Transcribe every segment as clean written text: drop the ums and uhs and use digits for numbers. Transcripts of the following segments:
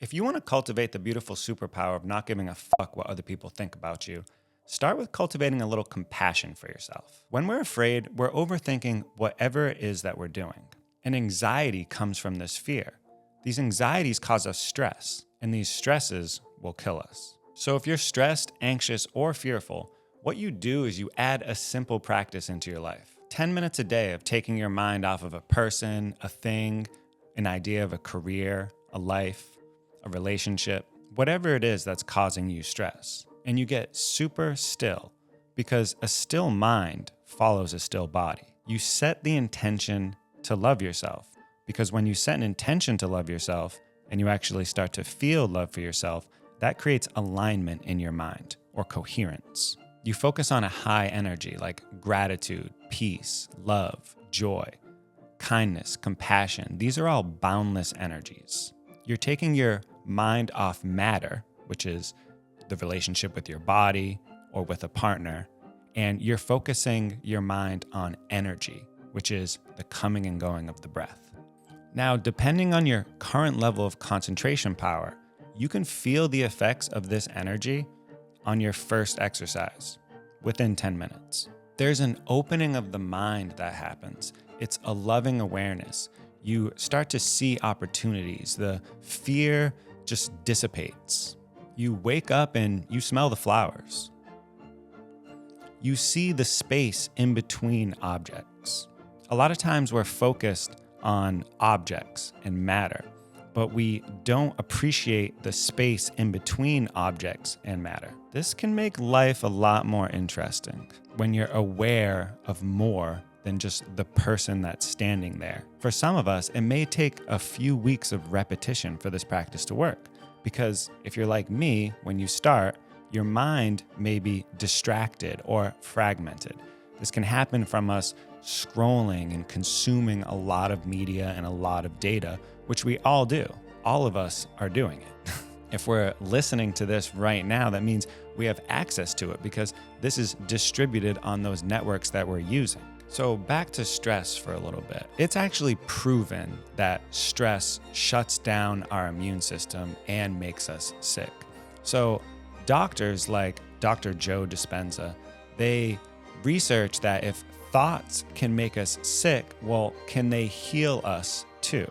If you want to cultivate the beautiful superpower of not giving a fuck what other people think about you, start with cultivating a little compassion for yourself. When we're afraid, we're overthinking whatever it is that we're doing. And anxiety comes from this fear. These anxieties cause us stress, and these stresses will kill us. So if you're stressed, anxious, or fearful, what you do is you add a simple practice into your life. 10 minutes a day of taking your mind off of a person, a thing, an idea of a career, a life, a relationship, whatever it is that's causing you stress. And you get super still because a still mind follows a still body. You set the intention to love yourself because when you set an intention to love yourself and you actually start to feel love for yourself, that creates alignment in your mind or coherence. You focus on a high energy like gratitude, peace, love, joy, kindness, compassion. These are all boundless energies. You're taking your mind off matter, which is the relationship with your body or with a partner, and you're focusing your mind on energy, which is the coming and going of the breath. Now, depending on your current level of concentration power, you can feel the effects of this energy on your first exercise within 10 minutes. There's an opening of the mind that happens. It's a loving awareness. You start to see opportunities. The fear just dissipates. You wake up and you smell the flowers. You see the space in between objects. A lot of times we're focused on objects and matter, but we don't appreciate the space in between objects and matter. This can make life a lot more interesting when you're aware of more than just the person that's standing there. For some of us, it may take a few weeks of repetition for this practice to work. Because if you're like me, when you start, your mind may be distracted or fragmented. This can happen from us scrolling and consuming a lot of media and a lot of data, which we all do. All of us are doing it. If we're listening to this right now, that means we have access to it because this is distributed on those networks that we're using. So back to stress for a little bit. It's actually proven that stress shuts down our immune system and makes us sick. So doctors like Dr. Joe Dispenza, they research that if thoughts can make us sick, well, can they heal us too?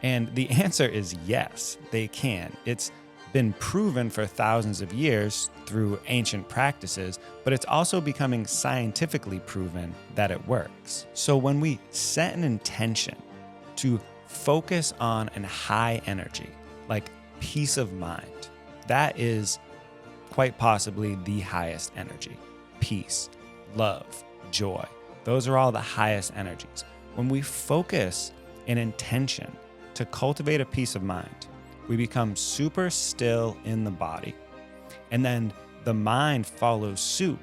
And the answer is yes, they can. It's been proven for thousands of years through ancient practices, but it's also becoming scientifically proven that it works. So when we set an intention to focus on a high energy, like peace of mind, that is quite possibly the highest energy. Peace, love, joy, those are all the highest energies. When we focus an intention to cultivate a peace of mind, we become super still in the body. And then the mind follows suit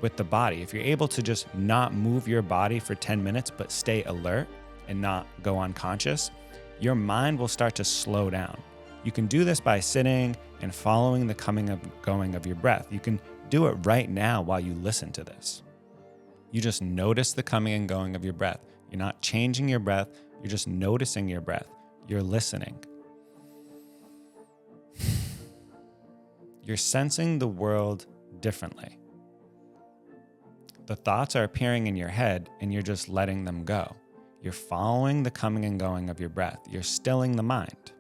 with the body. If you're able to just not move your body for 10 minutes, but stay alert and not go unconscious, your mind will start to slow down. You can do this by sitting and following the coming and going of your breath. You can do it right now while you listen to this. You just notice the coming and going of your breath. You're not changing your breath. You're just noticing your breath. You're listening. You're sensing the world differently. The thoughts are appearing in your head and you're just letting them go. You're following the coming and going of your breath. You're stilling the mind.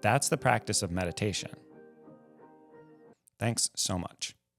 That's the practice of meditation. Thanks so much.